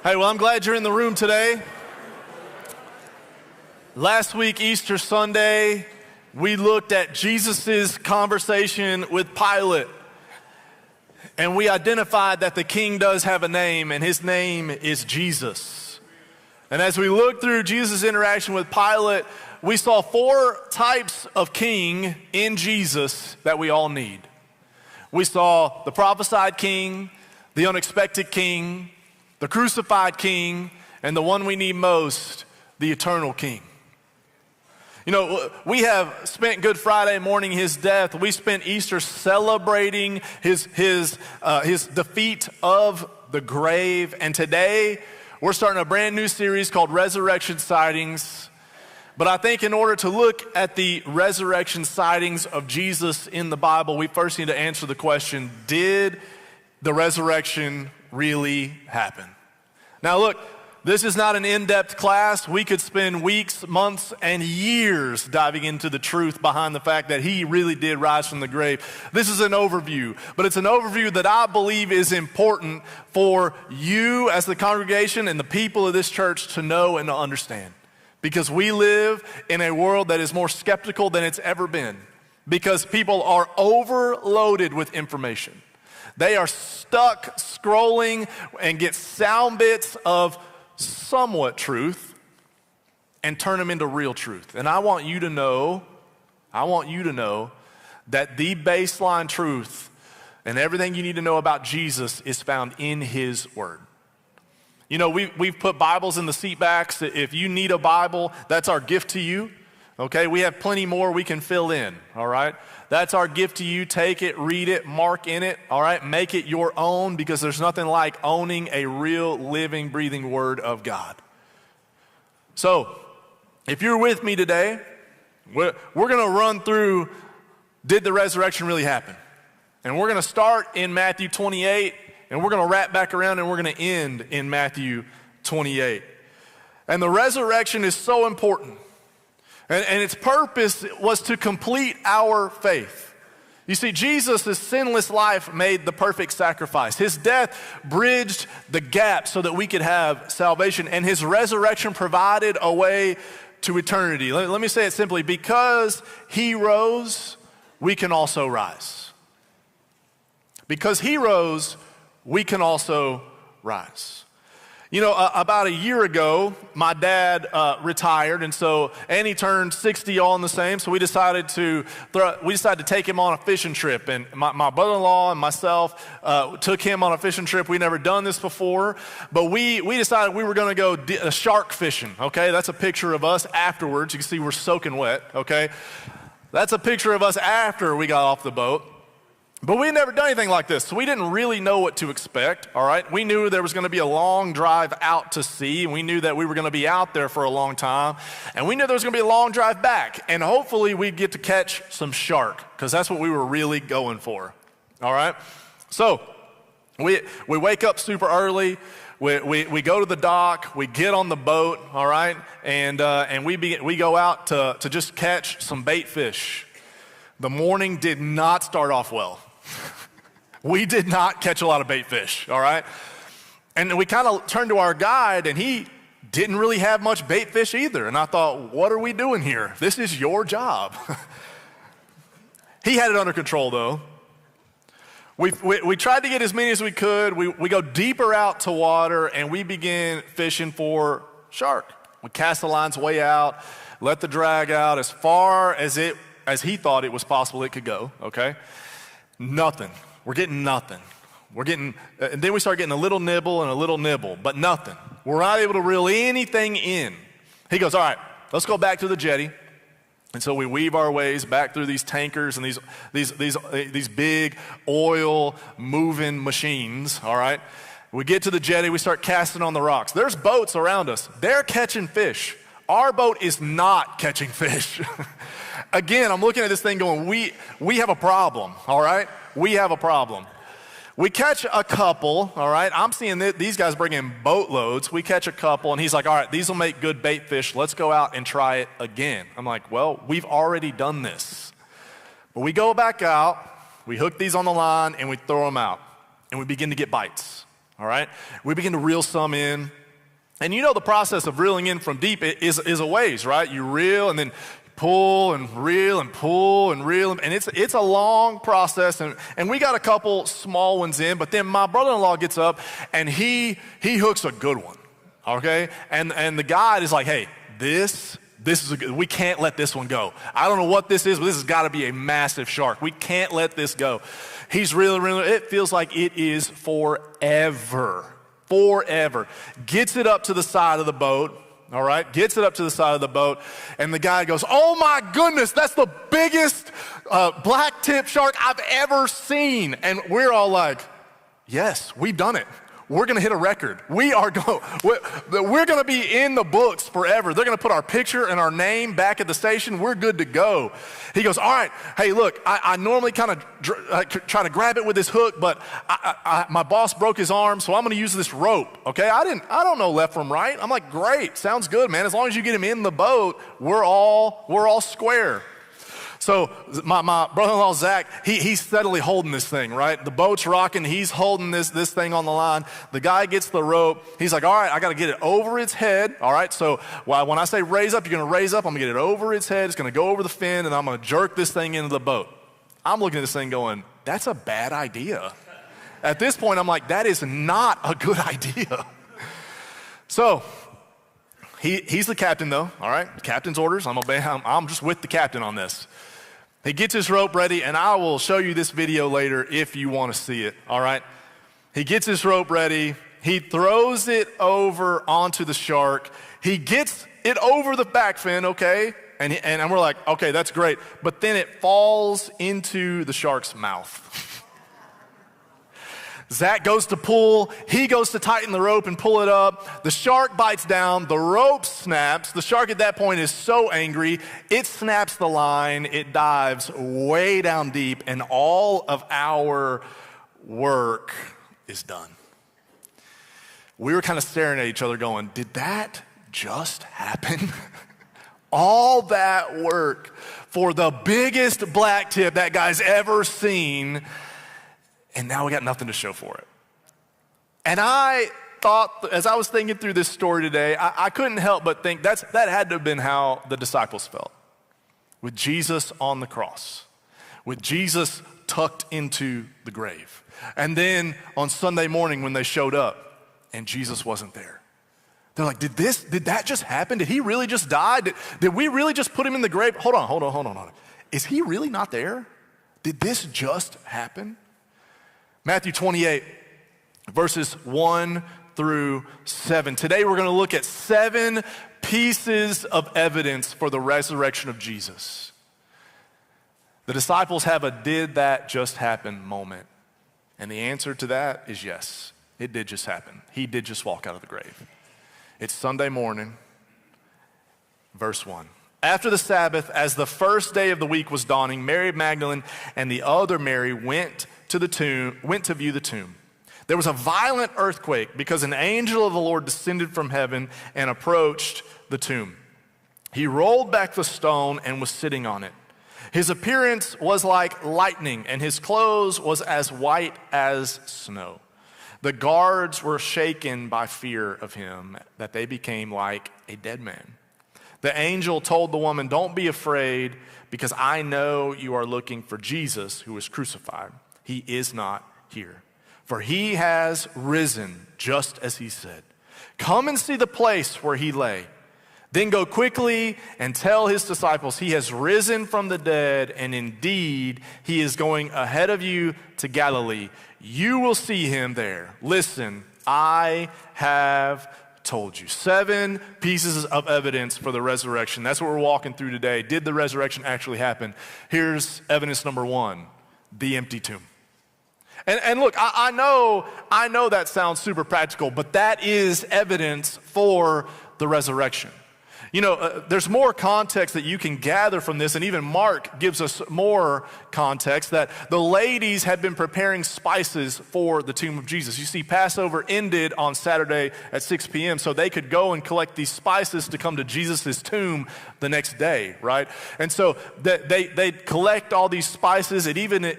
Hey, well, I'm glad you're in the room today. Last week, Easter Sunday, we looked at Jesus' conversation with Pilate. And we identified that the king does have a name, and his name is Jesus. And as we looked through Jesus' interaction with Pilate, we saw 4 types of king in Jesus that we all need. We saw the prophesied king, the unexpected king, the crucified king, and the one we need most, the eternal king. You know, we have spent Good Friday mourning his death. We spent Easter celebrating his defeat of the grave. And today, we're starting a brand new series called Resurrection Sightings. But I think in order to look at the resurrection sightings of Jesus in the Bible, we first need to answer the question, did the resurrection really happen? Now look, this is not an in-depth class. We could spend weeks, months, and years diving into the truth behind the fact that he really did rise from the grave. This is an overview, but it's an overview that I believe is important for you as the congregation and the people of this church to know and to understand. Because we live in a world that is more skeptical than it's ever been. Because people are overloaded with information. They are stuck scrolling and get sound bits of somewhat truth and turn them into real truth. And I want you to know that the baseline truth and everything you need to know about Jesus is found in his word. You know, we've put Bibles in the seat backs. If you need a Bible, that's our gift to you. Okay, we have plenty more we can fill in, all right? That's our gift to you. Take it, read it, mark in it, all right? Make it your own because there's nothing like owning a real, living, breathing word of God. So, if you're with me today, we're going to run through, did the resurrection really happen? And we're going to start in Matthew 28, and we're going to wrap back around, and we're going to end in Matthew 28. And the resurrection is so important. And its purpose was to complete our faith. You see, Jesus' sinless life made the perfect sacrifice. His death bridged the gap so that we could have salvation. And his resurrection provided a way to eternity. Let me say it simply. Because he rose, we can also rise. Because he rose, we can also rise. You know, about a year ago, my dad retired, and he turned 60 all in the same, so we decided to take him on a fishing trip, and my brother-in-law and myself took him on a fishing trip. We'd never done this before, but we decided we were going to go shark fishing, okay? That's a picture of us afterwards. You can see we're soaking wet, okay? That's a picture of us after we got off the boat. But we had never done anything like this, so we didn't really know what to expect, all right? We knew there was going to be a long drive out to sea, and we knew that we were going to be out there for a long time, and we knew there was going to be a long drive back, and hopefully we'd get to catch some shark, because that's what we were really going for, all right? So we wake up super early, we go to the dock, we get on the boat, all right? And we go out to just catch some bait fish. The morning did not start off well. We did not catch a lot of bait fish, all right? And we kind of turned to our guide, and he didn't really have much bait fish either. And I thought, what are we doing here? This is your job. He had it under control, though. We tried to get as many as we could. We go deeper out to water, and we begin fishing for shark. We cast the lines way out, let the drag out as far as he thought it was possible it could go, okay? Nothing. We're getting nothing. And then we start getting a little nibble, but nothing. We're not able to reel anything in. He goes, all right, let's go back to the jetty. And so we weave our ways back through these tankers and these big oil moving machines, all right? We get to the jetty, we start casting on the rocks. There's boats around us. They're catching fish. Our boat is not catching fish. Again, I'm looking at this thing going, we have a problem, all right? We have a problem. We catch a couple, all right? I'm seeing these guys bring in boatloads. We catch a couple, and he's like, all right, these will make good bait fish. Let's go out and try it again. I'm like, well, we've already done this. But we go back out, we hook these on the line, and we throw them out, and we begin to get bites, all right? We begin to reel some in. And you know the process of reeling in from deep is a ways, right? You reel and then pull and reel and pull and reel. And it's a long process. And we got a couple small ones in, but then my brother-in-law gets up and he hooks a good one, okay? And the guide is like, hey, this is we can't let this one go. I don't know what this is, but this has got to be a massive shark. We can't let this go. He's reeling. It feels like it is forever. Gets it up to the side of the boat, all right? Gets it up to the side of the boat, and the guy goes, oh my goodness, that's the biggest black tip shark I've ever seen. And we're all like, yes, we've done it. We're gonna hit a record. We're gonna be in the books forever. They're gonna put our picture and our name back at the station. We're good to go. He goes, all right, hey, look, I normally kind of try to grab it with this hook, but my boss broke his arm, so I'm gonna use this rope, okay? I don't know left from right. I'm like, great, sounds good, man. As long as you get him in the boat, we're all square. So my brother-in-law, Zach, he's steadily holding this thing, right? The boat's rocking, he's holding this thing on the line. The guy gets the rope. He's like, all right, I got to get it over its head, all right? So when I say raise up, you're going to raise up. I'm going to get it over its head. It's going to go over the fin, and I'm going to jerk this thing into the boat. I'm looking at this thing going, that's a bad idea. At this point, I'm like, that is not a good idea. So he's the captain, though, all right? Captain's orders. I'm just with the captain on this. He gets his rope ready, and I will show you this video later if you want to see it, all right? He gets his rope ready. He throws it over onto the shark. He gets it over the back fin, okay? And we're like, okay, that's great. But then it falls into the shark's mouth. Zach goes to pull, he goes to tighten the rope and pull it up. The shark bites down, the rope snaps. The shark at that point is so angry, it snaps the line, it dives way down deep, and all of our work is done. We were kind of staring at each other going, did that just happen? All that work for the biggest black tip that guy's ever seen, and now we got nothing to show for it. And I thought, as I was thinking through this story today, I couldn't help but think that had to have been how the disciples felt. With Jesus on the cross, with Jesus tucked into the grave. And then on Sunday morning when they showed up and Jesus wasn't there. They're like, did that just happen? Did he really just die? Did we really just put him in the grave? Hold on. Is he really not there? Did this just happen? Matthew 28, verses 1 through 7. Today we're going to look at 7 pieces of evidence for the resurrection of Jesus. The disciples have a did that just happen moment. And the answer to that is yes, it did just happen. He did just walk out of the grave. It's Sunday morning, verse 1. After the Sabbath, as the first day of the week was dawning, Mary Magdalene and the other Mary went to view the tomb. There was a violent earthquake because an angel of the Lord descended from heaven and approached the tomb. He rolled back the stone and was sitting on it. His appearance was like lightning, and his clothes was as white as snow. The guards were shaken by fear of him, that they became like a dead man. The angel told the woman, "Don't be afraid, because I know you are looking for Jesus who was crucified. He is not here, for he has risen just as he said. Come and see the place where he lay. Then go quickly and tell his disciples he has risen from the dead, and indeed he is going ahead of you to Galilee. You will see him there. Listen, I have told you." 7 pieces of evidence for the resurrection. That's what we're walking through today. Did the resurrection actually happen? Here's evidence number 1, the empty tomb. And look, I know that sounds super practical, but that is evidence for the resurrection. There's more context that you can gather from this, and even Mark gives us more context that the ladies had been preparing spices for the tomb of Jesus. You see, Passover ended on Saturday at 6 p.m., so they could go and collect these spices to come to Jesus' tomb the next day, right? And so they collect all these spices.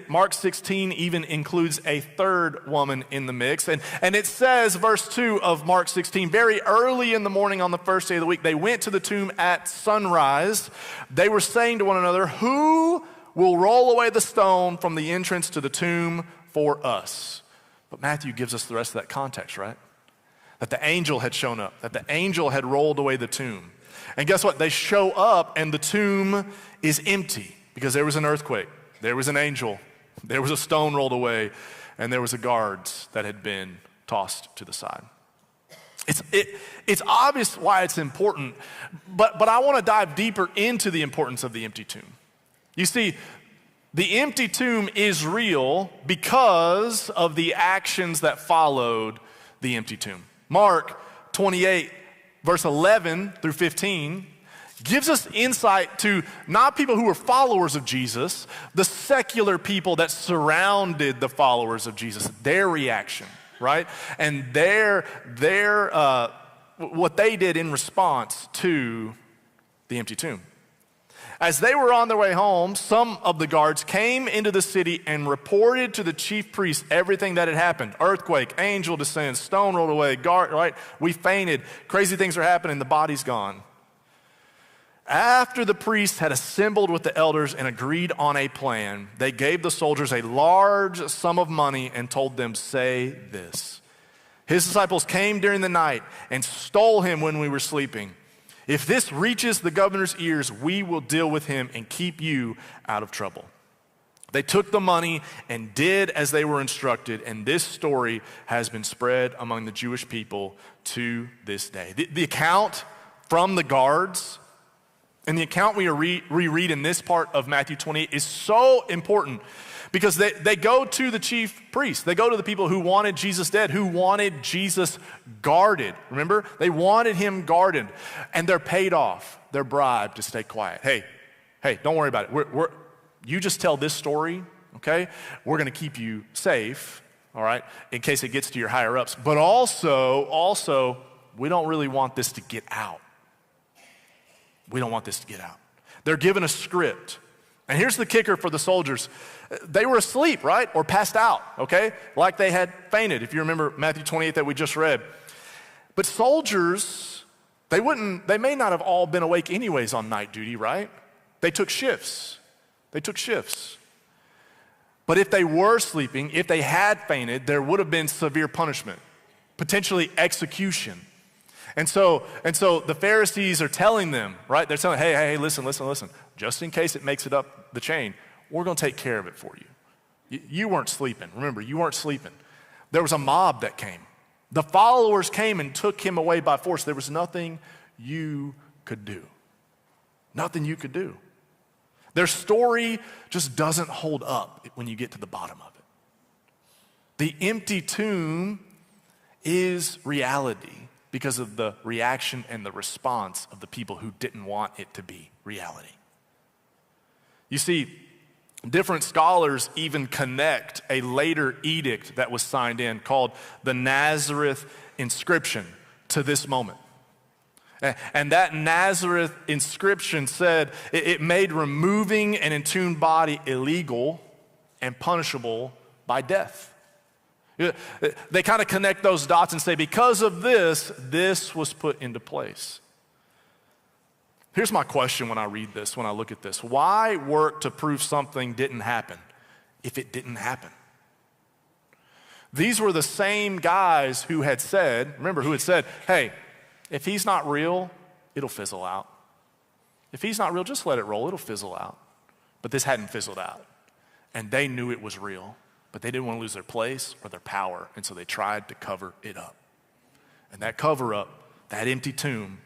Mark 16 even includes a third woman in the mix. And it says, verse 2 of Mark 16, very early in the morning on the first day of the week, they went to the tomb at sunrise. They were saying to one another, who will roll away the stone from the entrance to the tomb for us? But Matthew gives us the rest of that context, right? That the angel had shown up, that the angel had rolled away the tomb. And guess what? They show up and the tomb is empty because there was an earthquake, there was an angel, there was a stone rolled away, and there was a guards that had been tossed to the side. It's obvious why it's important, but I want to dive deeper into the importance of the empty tomb. You see, the empty tomb is real because of the actions that followed the empty tomb. Mark 28, verse 11 through 15, gives us insight to not people who were followers of Jesus, the secular people that surrounded the followers of Jesus, their reaction. Right? And what they did in response to the empty tomb. As they were on their way home, some of the guards came into the city and reported to the chief priests everything that had happened. Earthquake, angel descends, stone rolled away, guard, right? We fainted, crazy things are happening, the body's gone. After the priests had assembled with the elders and agreed on a plan, they gave the soldiers a large sum of money and told them, say this, his disciples came during the night and stole him when we were sleeping. If this reaches the governor's ears, we will deal with him and keep you out of trouble. They took the money and did as they were instructed, and this story has been spread among the Jewish people to this day. The account from the guards and the account we reread in this part of Matthew 28 is so important because they go to the chief priests. They go to the people who wanted Jesus dead, who wanted Jesus guarded. Remember? They wanted him guarded. And they're paid off. They're bribed to stay quiet. Hey, don't worry about it. You just tell this story, okay? We're going to keep you safe, all right, in case it gets to your higher ups. But also, we don't really want this to get out. We don't want this to get out. They're given a script. And here's the kicker for the soldiers. They were asleep, right? Or passed out, okay? Like they had fainted, if you remember Matthew 28 that we just read. But soldiers, they may not have all been awake anyways on night duty, right? They took shifts. But if they were sleeping, if they had fainted, there would have been severe punishment, potentially execution. And so the Pharisees are telling them, right? They're telling, hey, listen. Just in case it makes it up the chain, we're going to take care of it for you. You weren't sleeping. Remember, you weren't sleeping. There was a mob that came. The followers came and took him away by force. There was nothing you could do. Nothing you could do. Their story just doesn't hold up when you get to the bottom of it. The empty tomb is reality because of the reaction and the response of the people who didn't want it to be reality. You see, different scholars even connect a later edict that was signed in called the Nazareth inscription to this moment. And that Nazareth inscription said it made removing an entombed body illegal and punishable by death. They kind of connect those dots and say, because of this was put into place. Here's my question when I read this, when I look at this. Why work to prove something didn't happen if it didn't happen? These were the same guys who had said, hey, if he's not real, it'll fizzle out. If he's not real, just let it roll, it'll fizzle out. But this hadn't fizzled out. And they knew it was real. But they didn't want to lose their place or their power, and so they tried to cover it up. And that cover up, that empty tomb,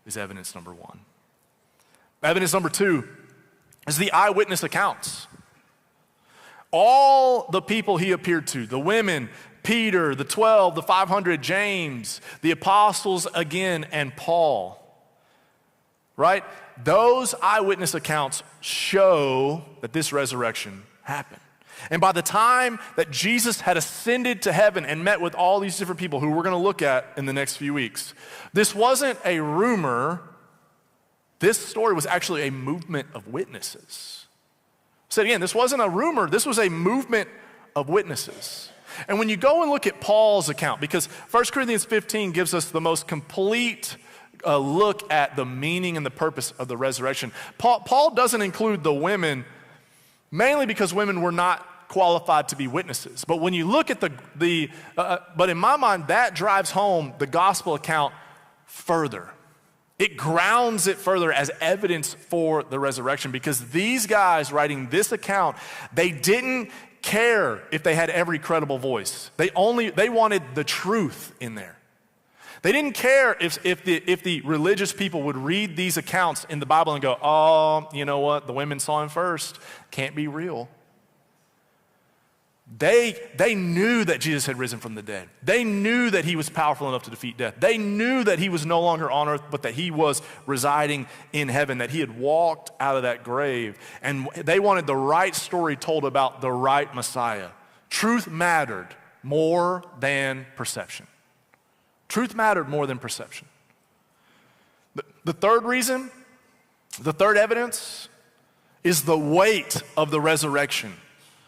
is evidence number one. Evidence number two is the eyewitness accounts. All the people he appeared to, the women, Peter, the 12, the 500, James, the apostles again, and Paul, right? Those eyewitness accounts show that this resurrection happened. And by the time that Jesus had ascended to heaven and met with all these different people who we're going to look at in the next few weeks, this wasn't a rumor. This story was actually a movement of witnesses. So again, this wasn't a rumor. This was a movement of witnesses. And when you go and look at Paul's account, because 1 Corinthians 15 gives us the most complete look at the meaning and the purpose of the resurrection. Paul doesn't include the women, mainly because women were not qualified to be witnesses. But when you look at but in my mind, that drives home the gospel account further. It grounds it further as evidence for the resurrection, because these guys writing this account, they didn't care if they had every credible voice. They wanted the truth in there. They didn't care if the religious people would read these accounts in the Bible and go, oh, you know what, the women saw him first. Can't be real. They knew that Jesus had risen from the dead. They knew that he was powerful enough to defeat death. They knew that he was no longer on earth, but that he was residing in heaven, that he had walked out of that grave. And they wanted the right story told about the right Messiah. Truth mattered more than perception. Truth mattered more than perception. The third reason, the third evidence, is the weight of the resurrection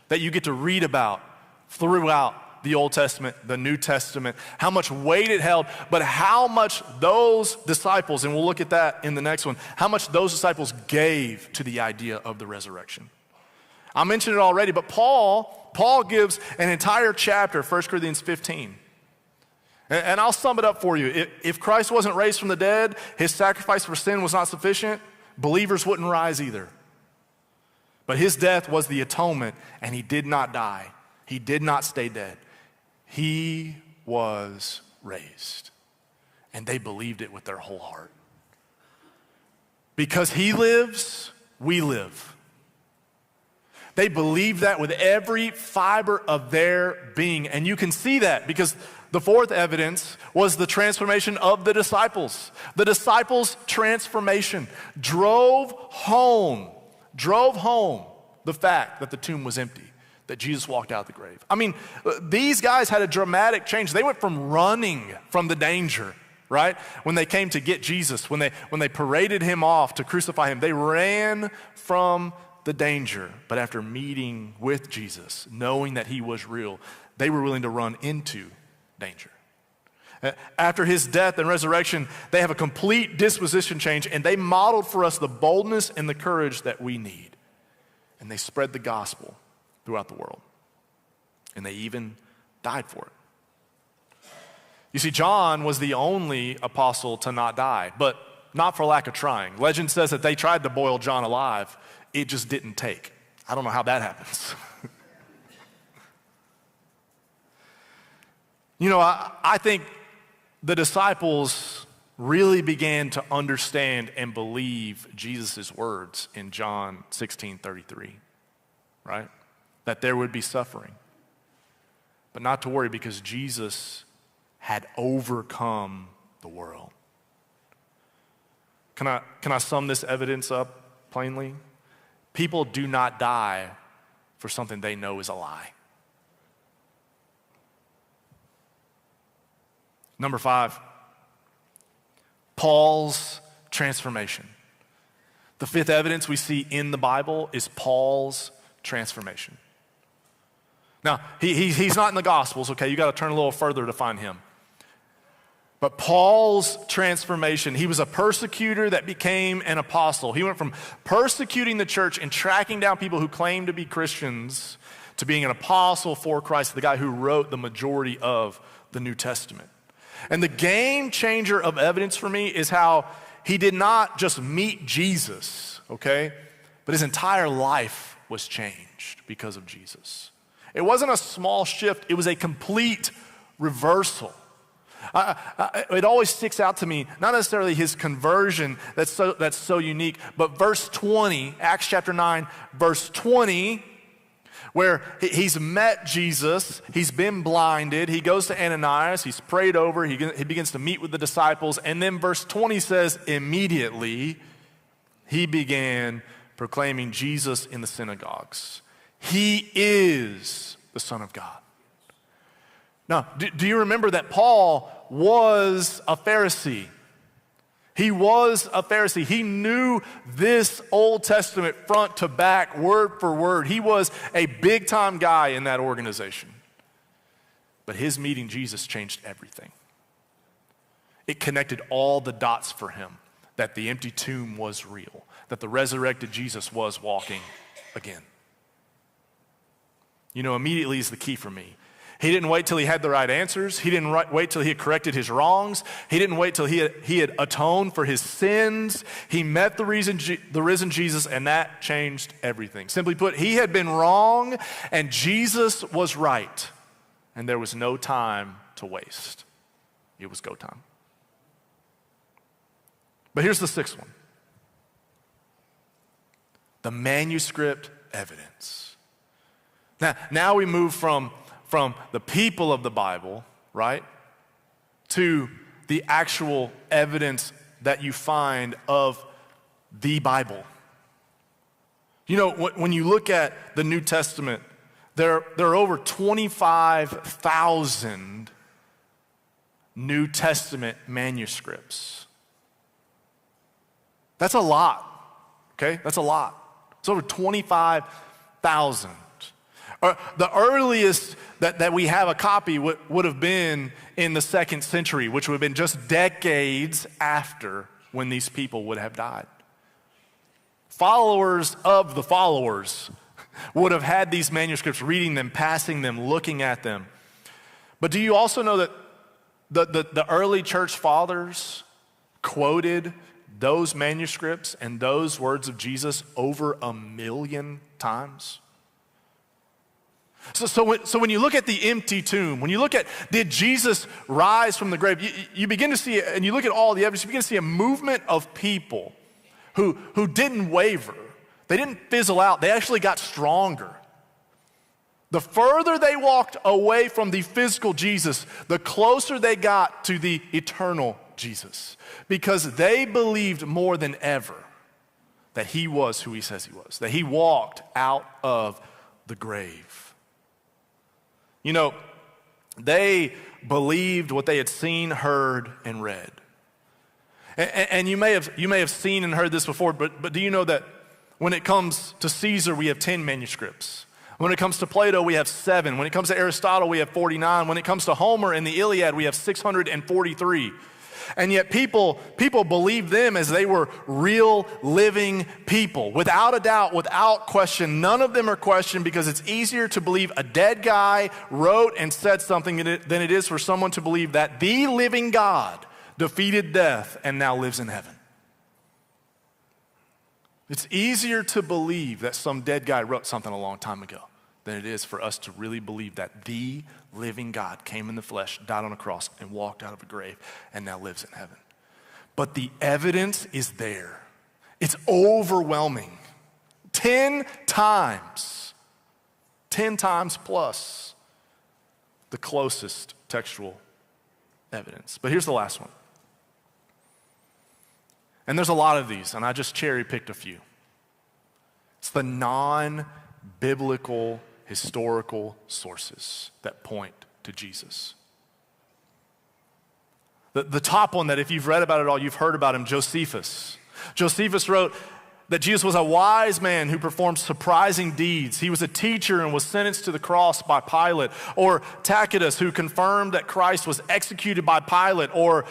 that you get to read about throughout the Old Testament, the New Testament, how much weight it held, but how much those disciples, and we'll look at that in the next one, how much those disciples gave to the idea of the resurrection. I mentioned it already, but Paul gives an entire chapter, 1 Corinthians 15. And I'll sum it up for you. If Christ wasn't raised from the dead, his sacrifice for sin was not sufficient, believers wouldn't rise either. But his death was the atonement, and he did not die. He did not stay dead. He was raised. And they believed it with their whole heart. Because he lives, we live. They believed that with every fiber of their being. And you can see that because the fourth evidence was the transformation of the disciples. The disciples' transformation drove home the fact that the tomb was empty, that Jesus walked out of the grave. I mean, these guys had a dramatic change. They went from running from the danger, right? When they came to get Jesus, when they paraded him off to crucify him, they ran from the danger. But after meeting with Jesus, knowing that he was real, they were willing to run into danger. After his death and resurrection, they have a complete disposition change, and they modeled for us the boldness and the courage that we need. And they spread the gospel throughout the world. And they even died for it. You see, John was the only apostle to not die, but not for lack of trying. Legend says that they tried to boil John alive. It just didn't take. I don't know how that happens. You know, I think the disciples really began to understand and believe Jesus' words in John 16:33, right? That there would be suffering. But not to worry, because Jesus had overcome the world. Can I sum this evidence up plainly? People do not die for something they know is a lie. Number 5, Paul's transformation. The fifth evidence we see in the Bible is Paul's transformation. Now, he's not in the Gospels, okay? You got to turn a little further to find him. But Paul's transformation, he was a persecutor that became an apostle. He went from persecuting the church and tracking down people who claimed to be Christians to being an apostle for Christ, the guy who wrote the majority of the New Testament. And the game changer of evidence for me is how he did not just meet Jesus, okay? But his entire life was changed because of Jesus. It wasn't a small shift, it was a complete reversal. It always sticks out to me, not necessarily his conversion that's so unique, but verse 20, Acts chapter 9, verse 20, where he's met Jesus, he's been blinded, he goes to Ananias, he's prayed over, he begins to meet with the disciples, and then verse 20 says, immediately he began proclaiming Jesus in the synagogues. He is the Son of God. Now, do you remember that Paul was a Pharisee? He was a Pharisee. He knew this Old Testament front to back, word for word. He was a big-time guy in that organization. But his meeting Jesus changed everything. It connected all the dots for him that the empty tomb was real, that the resurrected Jesus was walking again. You know, immediately is the key for me. He didn't wait till he had the right answers. He didn't wait till he had corrected his wrongs. He didn't wait till he had atoned for his sins. He met the risen Jesus, and that changed everything. Simply put, he had been wrong, and Jesus was right, and there was no time to waste. It was go time. But here's the sixth one. The manuscript evidence. Now we move from the people of the Bible, right, to the actual evidence that you find of the Bible. You know, when you look at the New Testament, there are over 25,000 New Testament manuscripts. That's a lot, okay? That's a lot. It's over 25,000. The earliest that we have a copy would have been in the 2nd century, which would have been just decades after when these people would have died. Followers of the followers would have had these manuscripts, reading them, passing them, looking at them. But do you also know that the early church fathers quoted those manuscripts and those words of Jesus over 1 million times? So when you look at the empty tomb, when you look at did Jesus rise from the grave, you begin to see, and you look at all the evidence, you begin to see a movement of people who didn't waver. They didn't fizzle out. They actually got stronger. The further they walked away from the physical Jesus, the closer they got to the eternal Jesus, because they believed more than ever that he was who he says he was, that he walked out of the grave. You know, they believed what they had seen, heard, and read. And you may have seen and heard this before, but do you know that when it comes to Caesar, we have 10 manuscripts. When it comes to Plato, we have 7. When it comes to Aristotle, we have 49. When it comes to Homer and the Iliad, we have 643. And yet people believed them as they were real living people. Without a doubt, without question, none of them are questioned, because it's easier to believe a dead guy wrote and said something than it is for someone to believe that the living God defeated death and now lives in heaven. It's easier to believe that some dead guy wrote something a long time ago than it is for us to really believe that the living God came in the flesh, died on a cross, and walked out of a grave, and now lives in heaven. But the evidence is there. It's overwhelming. 10 times plus the closest textual evidence. But here's the last one. And there's a lot of these, and I just cherry-picked a few. It's the non-biblical historical sources that point to Jesus. The top one that if you've read about it all, you've heard about him, Josephus. Josephus wrote that Jesus was a wise man who performed surprising deeds. He was a teacher and was sentenced to the cross by Pilate. Or Tacitus, who confirmed that Christ was executed by Pilate or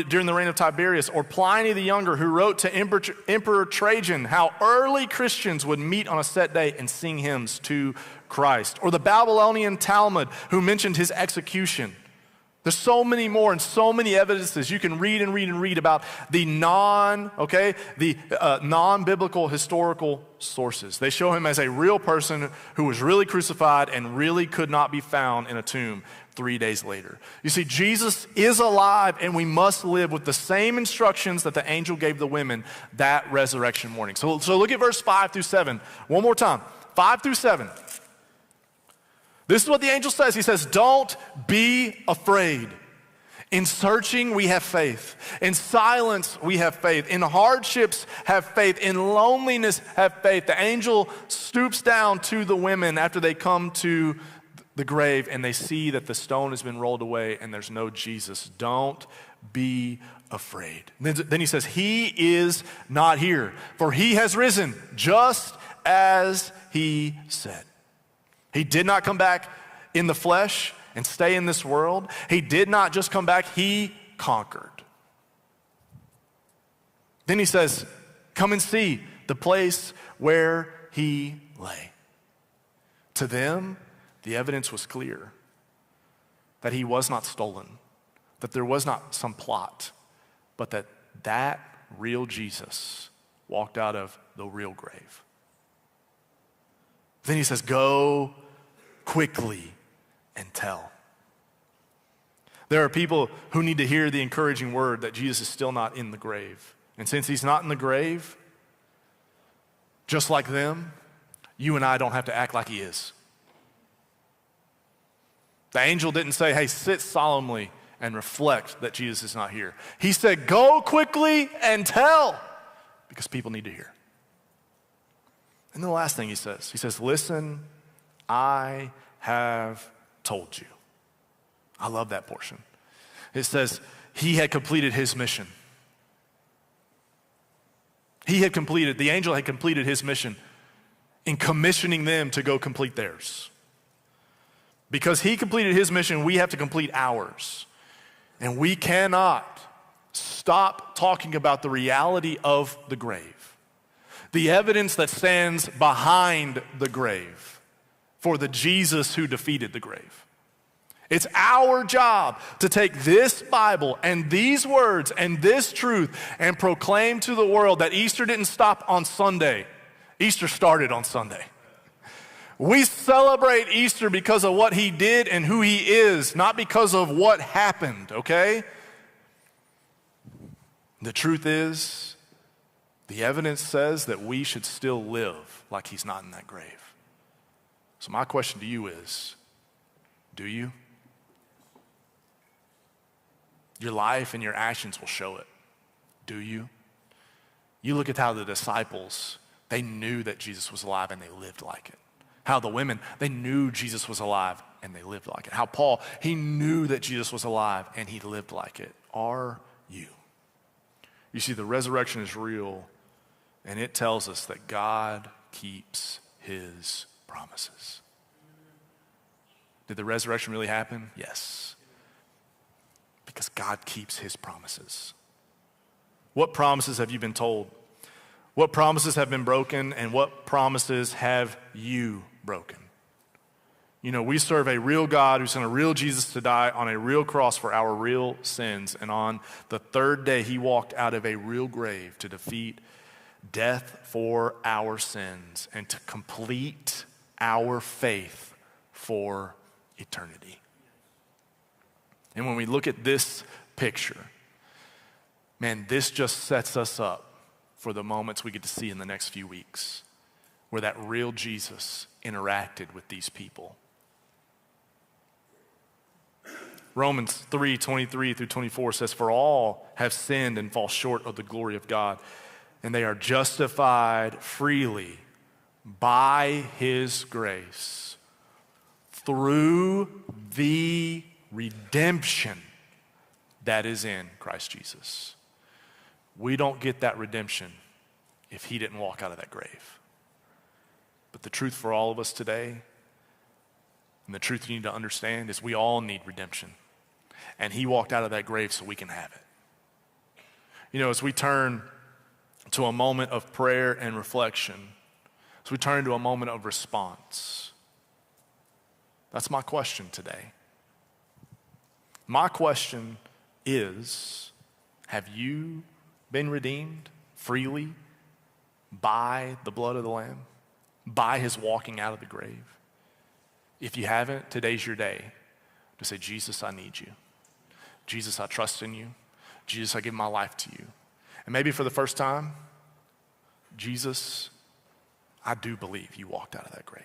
during the reign of Tiberius. Or Pliny the Younger, who wrote to Emperor Trajan how early Christians would meet on a set day and sing hymns to Christ. Or the Babylonian Talmud, who mentioned his execution. There's so many more and so many evidences. You can read and read and read about the non-biblical historical sources. They show him as a real person who was really crucified and really could not be found in a tomb 3 days later. You see, Jesus is alive, and we must live with the same instructions that the angel gave the women that resurrection morning. So look at verse 5 through 7 one more time. 5 through 7. This is what the angel says. He says, "Don't be afraid. In searching, we have faith. In silence, we have faith. In hardships, have faith. In loneliness, have faith. The angel stoops down to the women after they come to the grave and they see that the stone has been rolled away and there's no Jesus. Don't be afraid. Then he says, he is not here, for he has risen, just as he said. He did not come back in the flesh and stay in this world. He did not just come back, he conquered. Then he says, come and see the place where he lay. To them, the evidence was clear that he was not stolen, that there was not some plot, but that real Jesus walked out of the real grave. Then he says, go quickly and tell. There are people who need to hear the encouraging word that Jesus is still not in the grave. And since he's not in the grave, just like them, you and I don't have to act like he is. The angel didn't say, hey, sit solemnly and reflect that Jesus is not here. He said, go quickly and tell, because people need to hear. And the last thing he says, listen, I have told you. I love that portion. It says, he had completed his mission. The angel had completed his mission in commissioning them to go complete theirs. Because he completed his mission, we have to complete ours. And we cannot stop talking about the reality of the grave, the evidence that stands behind the grave for the Jesus who defeated the grave. It's our job to take this Bible and these words and this truth and proclaim to the world that Easter didn't stop on Sunday. Easter started on Sunday. We celebrate Easter because of what he did and who he is, not because of what happened, okay? The truth is, the evidence says that we should still live like he's not in that grave. So my question to you is, do you? Your life and your actions will show it. Do you? You look at how the disciples, they knew that Jesus was alive and they lived like it. How the women, they knew Jesus was alive and they lived like it. How Paul, he knew that Jesus was alive and he lived like it. Are you? You see, the resurrection is real and it tells us that God keeps his promises. Did the resurrection really happen? Yes. Because God keeps his promises. What promises have you been told? What promises have been broken, and what promises have you broken? You know, we serve a real God who sent a real Jesus to die on a real cross for our real sins. And on the third day, he walked out of a real grave to defeat death for our sins and to complete our faith for eternity. And when we look at this picture, man, this just sets us up for the moments we get to see in the next few weeks where that real Jesus interacted with these people. Romans 3:23-24 says, for all have sinned and fall short of the glory of God, and they are justified freely by his grace through the redemption that is in Christ Jesus. We don't get that redemption if he didn't walk out of that grave. But the truth for all of us today, and the truth you need to understand, is we all need redemption. And he walked out of that grave so we can have it. You know, as we turn to a moment of prayer and reflection, as we turn to a moment of response, that's my question today. My question is, have you been redeemed freely by the blood of the Lamb, by his walking out of the grave? If you haven't, today's your day to say, Jesus, I need you. Jesus, I trust in you. Jesus, I give my life to you. And maybe for the first time, Jesus, I do believe you walked out of that grave.